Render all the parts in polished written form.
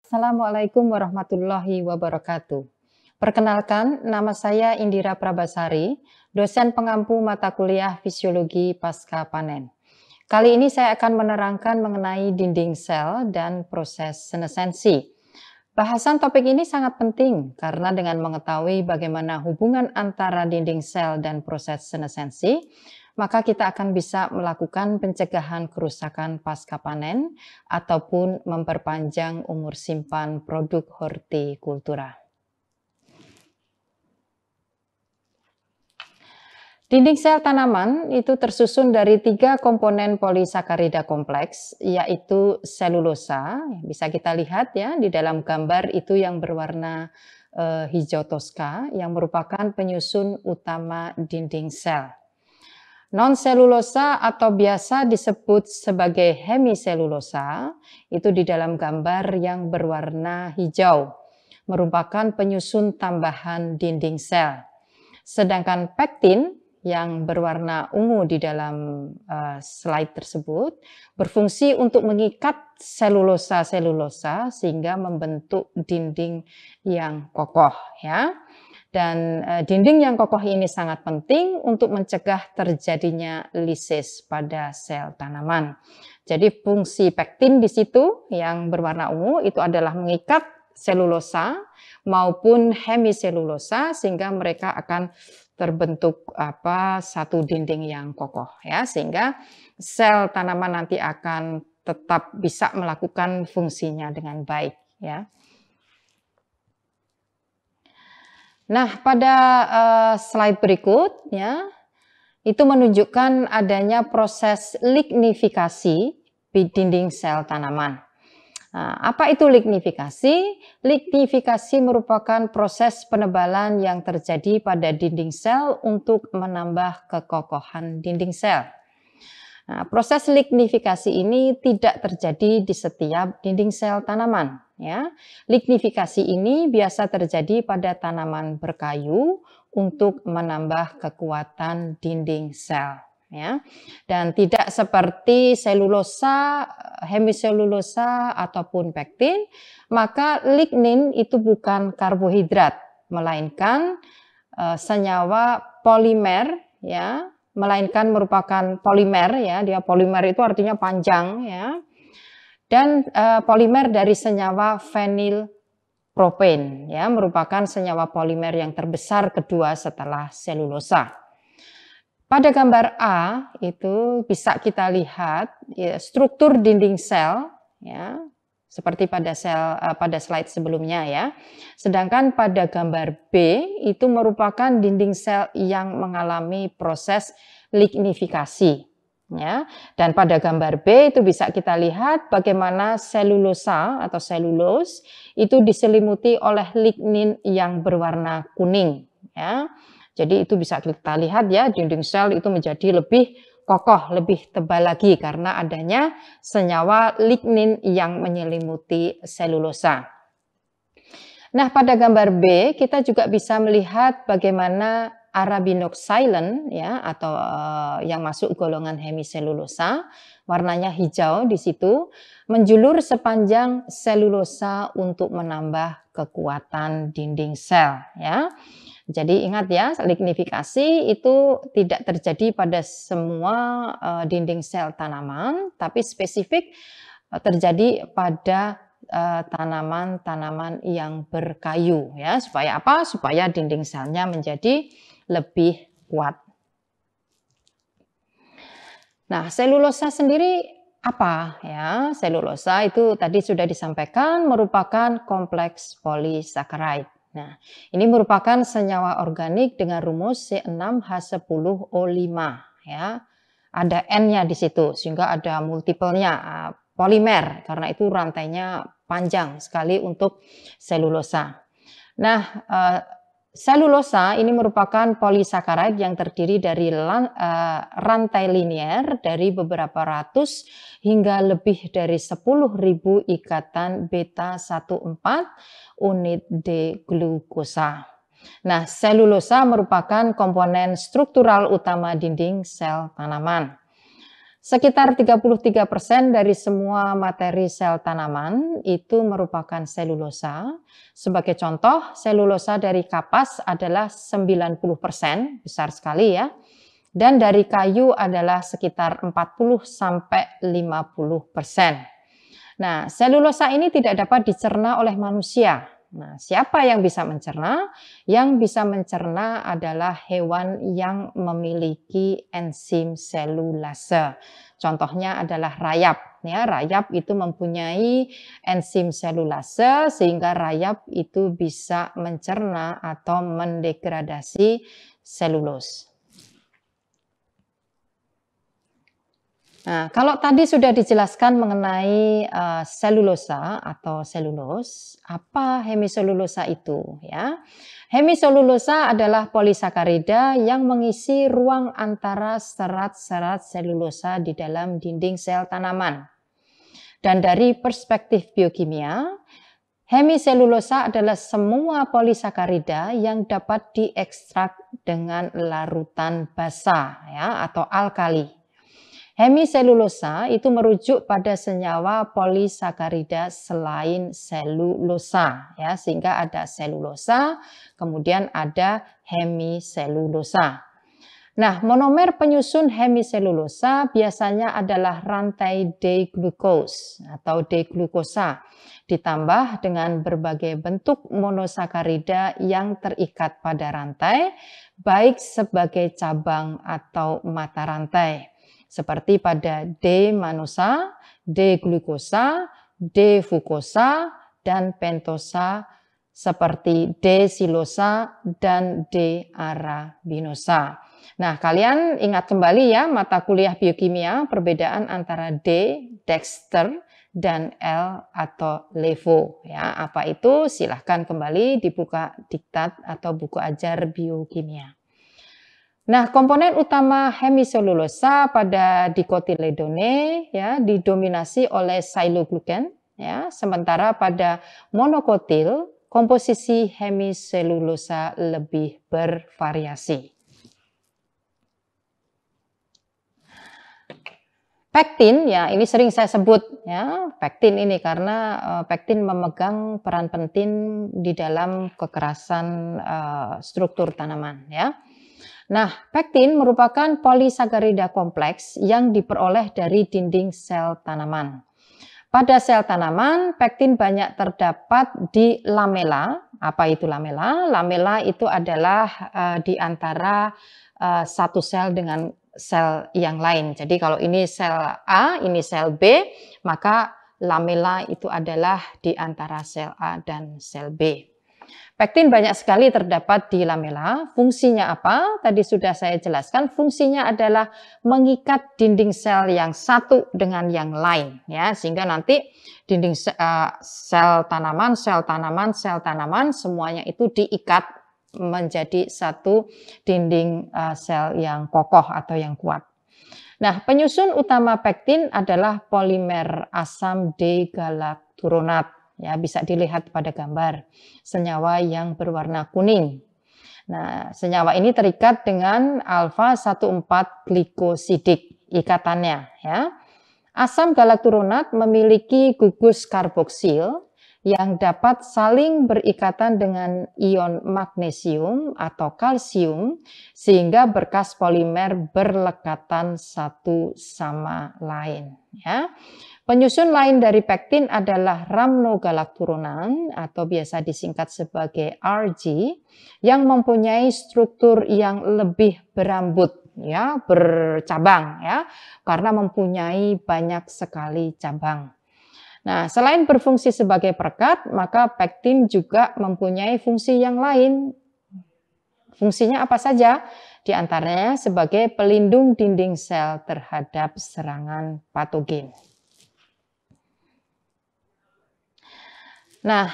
Assalamualaikum warahmatullahi wabarakatuh. Perkenalkan, nama saya Indira Prabasari, dosen pengampu mata kuliah Fisiologi Pasca Panen. Kali ini saya akan menerangkan mengenai dinding sel dan proses senesensi. Bahasan topik ini sangat penting karena dengan mengetahui bagaimana hubungan antara dinding sel dan proses senesensi, maka kita akan bisa melakukan pencegahan kerusakan pasca panen ataupun memperpanjang umur simpan produk hortikultura. Dinding sel tanaman itu tersusun dari 3 komponen polisakarida kompleks, yaitu selulosa, bisa kita lihat ya di dalam gambar itu yang berwarna hijau toska, yang merupakan penyusun utama dinding sel. Non-selulosa atau biasa disebut sebagai hemiselulosa, itu di dalam gambar yang berwarna hijau, merupakan penyusun tambahan dinding sel. Sedangkan pektin yang berwarna ungu di dalam slide tersebut berfungsi untuk mengikat selulosa-selulosa sehingga membentuk dinding yang kokoh ya. Dan dinding yang kokoh ini sangat penting untuk mencegah terjadinya lisis pada sel tanaman. Jadi fungsi pektin di situ yang berwarna ungu itu adalah mengikat selulosa maupun hemiselulosa sehingga mereka akan terbentuk satu dinding yang kokoh ya, sehingga sel tanaman nanti akan tetap bisa melakukan fungsinya dengan baik ya. Nah, pada slide berikut ya, itu menunjukkan adanya proses lignifikasi di dinding sel tanaman. Nah, apa itu lignifikasi? Lignifikasi merupakan proses penebalan yang terjadi pada dinding sel untuk menambah kekokohan dinding sel. Nah, proses lignifikasi ini tidak terjadi di setiap dinding sel tanaman. Ya. Lignifikasi ini biasa terjadi pada tanaman berkayu untuk menambah kekuatan dinding sel. Ya, dan tidak seperti selulosa, hemiselulosa ataupun pektin, maka lignin itu bukan karbohidrat, melainkan senyawa polimer ya, melainkan merupakan polimer ya, dia polimer itu artinya panjang ya, dan polimer dari senyawa fenilpropen ya, merupakan senyawa polimer yang terbesar kedua setelah selulosa. Pada gambar A itu bisa kita lihat ya, struktur dinding sel ya, seperti pada slide sebelumnya ya. Sedangkan pada gambar B itu merupakan dinding sel yang mengalami proses lignifikasi ya. Dan pada gambar B itu bisa kita lihat bagaimana selulosa atau selulose itu diselimuti oleh lignin yang berwarna kuning ya. Jadi itu bisa kita lihat ya, dinding sel itu menjadi lebih kokoh, lebih tebal lagi karena adanya senyawa lignin yang menyelimuti selulosa. Nah, pada gambar B kita juga bisa melihat bagaimana arabinoxylen ya, atau yang masuk golongan hemiselulosa, warnanya hijau di situ, menjulur sepanjang selulosa untuk menambah kekuatan dinding sel ya. Jadi ingat ya, lignifikasi itu tidak terjadi pada semua dinding sel tanaman, tapi spesifik terjadi pada tanaman-tanaman yang berkayu ya. Supaya apa? Supaya dinding selnya menjadi lebih kuat. Nah, selulosa sendiri apa ya? Selulosa itu tadi sudah disampaikan merupakan kompleks polisakarida. Nah, ini merupakan senyawa organik dengan rumus C6H10O5 ya. Ada N-nya di situ sehingga ada multiple-nya polimer karena itu rantainya panjang sekali untuk selulosa. Nah, selulosa ini merupakan polisakarida yang terdiri dari rantai linier dari beberapa ratus hingga lebih dari 10.000 ikatan beta 14 unit D-glukosa. Nah, selulosa merupakan komponen struktural utama dinding sel tanaman. Sekitar 33% dari semua materi sel tanaman itu merupakan selulosa. Sebagai contoh, selulosa dari kapas adalah 90%, besar sekali ya. Dan dari kayu adalah sekitar 40-50%. Nah, selulosa ini tidak dapat dicerna oleh manusia. Nah, siapa yang bisa mencerna? Yang bisa mencerna adalah hewan yang memiliki enzim selulase. Contohnya adalah rayap. Ya, rayap itu mempunyai enzim selulase sehingga rayap itu bisa mencerna atau mendegradasi selulose. Nah, kalau tadi sudah dijelaskan mengenai selulosa atau selulose, apa hemiselulosa itu ya? Hemiselulosa adalah polisakarida yang mengisi ruang antara serat-serat selulosa di dalam dinding sel tanaman. Dan dari perspektif biokimia, hemiselulosa adalah semua polisakarida yang dapat diekstrak dengan larutan basa ya atau alkali. Hemiselulosa itu merujuk pada senyawa polisakarida selain selulosa ya, sehingga ada selulosa, kemudian ada hemiselulosa. Nah, monomer penyusun hemiselulosa biasanya adalah rantai D-glukos atau D-glukosa ditambah dengan berbagai bentuk monosakarida yang terikat pada rantai, baik sebagai cabang atau mata rantai. Seperti pada D-manosa, D-glukosa, D-fukosa, dan pentosa seperti D-silosa dan D-arabinosa. Nah, kalian ingat kembali ya mata kuliah biokimia perbedaan antara D, Dexter, dan L atau Levo. Ya, apa itu? Silahkan kembali dibuka diktat atau buku ajar biokimia. Nah, komponen utama hemiselulosa pada dikotiledone ya didominasi oleh xyloglucan ya, sementara pada monokotil komposisi hemiselulosa lebih bervariasi. Pektin ya, ini sering saya sebut ya, pektin ini karena pektin memegang peran penting di dalam kekerasan struktur tanaman ya. Nah, pektin merupakan polisakarida kompleks yang diperoleh dari dinding sel tanaman. Pada sel tanaman, pektin banyak terdapat di lamela. Apa itu lamela? Lamela itu adalah di antara satu sel dengan sel yang lain. Jadi kalau ini sel A, ini sel B, maka lamela itu adalah di antara sel A dan sel B. Pektin banyak sekali terdapat di lamela. Fungsinya apa? Tadi sudah saya jelaskan. Fungsinya adalah mengikat dinding sel yang satu dengan yang lain, ya, sehingga nanti dinding sel tanaman semuanya itu diikat menjadi satu dinding sel yang kokoh atau yang kuat. Nah, penyusun utama pektin adalah polimer asam D-galakturonat. Ya, bisa dilihat pada gambar senyawa yang berwarna kuning. Nah, senyawa ini terikat dengan alfa 14 glikosidik ikatannya ya. Asam galakturonat memiliki gugus karboksil yang dapat saling berikatan dengan ion magnesium atau kalsium sehingga berkas polimer berlekatan satu sama lain ya. Penyusun lain dari pektin adalah rhamnogalakturonan atau biasa disingkat sebagai RG yang mempunyai struktur yang lebih berambut ya, bercabang ya, karena mempunyai banyak sekali cabang. Nah, selain berfungsi sebagai perekat, maka pektin juga mempunyai fungsi yang lain. Fungsinya apa saja? Di antaranya sebagai pelindung dinding sel terhadap serangan patogen. Nah,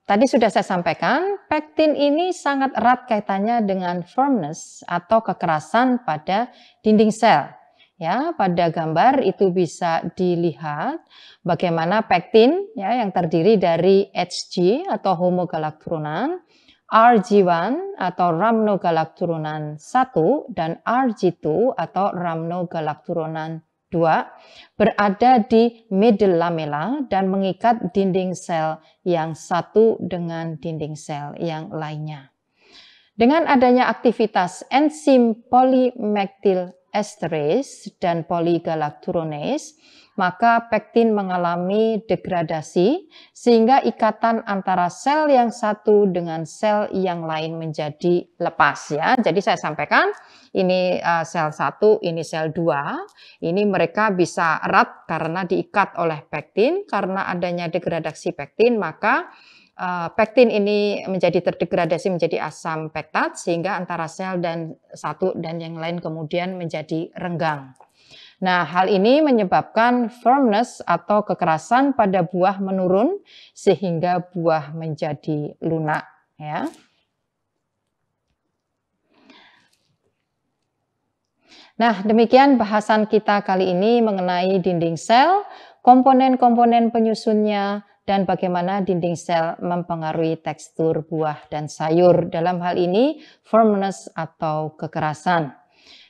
tadi sudah saya sampaikan, pektin ini sangat erat kaitannya dengan firmness atau kekerasan pada dinding sel. Ya, pada gambar itu bisa dilihat bagaimana pektin ya yang terdiri dari Hg atau homogalakturonan, RG1 atau rhamnogalakturonan 1 dan RG2 atau rhamnogalakturonan 2. Berada di middle lamella dan mengikat dinding sel yang satu dengan dinding sel yang lainnya. Dengan adanya aktivitas enzim polymethylesterases dan polygalacturonase, maka pektin mengalami degradasi sehingga ikatan antara sel yang satu dengan sel yang lain menjadi lepas ya. Jadi saya sampaikan ini sel 1, ini sel 2. Ini mereka bisa erat karena diikat oleh pektin. Karena adanya degradasi pektin, maka pektin ini menjadi terdegradasi menjadi asam pektat sehingga antara sel dan satu dan yang lain kemudian menjadi renggang. Nah, hal ini menyebabkan firmness atau kekerasan pada buah menurun sehingga buah menjadi lunak ya. Nah, demikian bahasan kita kali ini mengenai dinding sel, komponen-komponen penyusunnya, dan bagaimana dinding sel mempengaruhi tekstur buah dan sayur. Dalam hal ini, firmness atau kekerasan.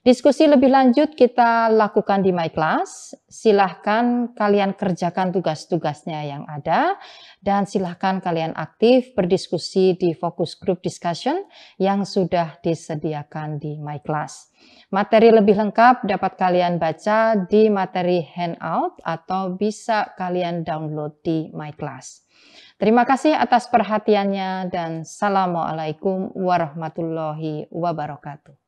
Diskusi lebih lanjut kita lakukan di My Class. Silahkan kalian kerjakan tugas-tugasnya yang ada dan silahkan kalian aktif berdiskusi di focus group discussion yang sudah disediakan di My Class. Materi lebih lengkap dapat kalian baca di materi handout atau bisa kalian download di My Class. Terima kasih atas perhatiannya dan Assalamualaikum warahmatullahi wabarakatuh.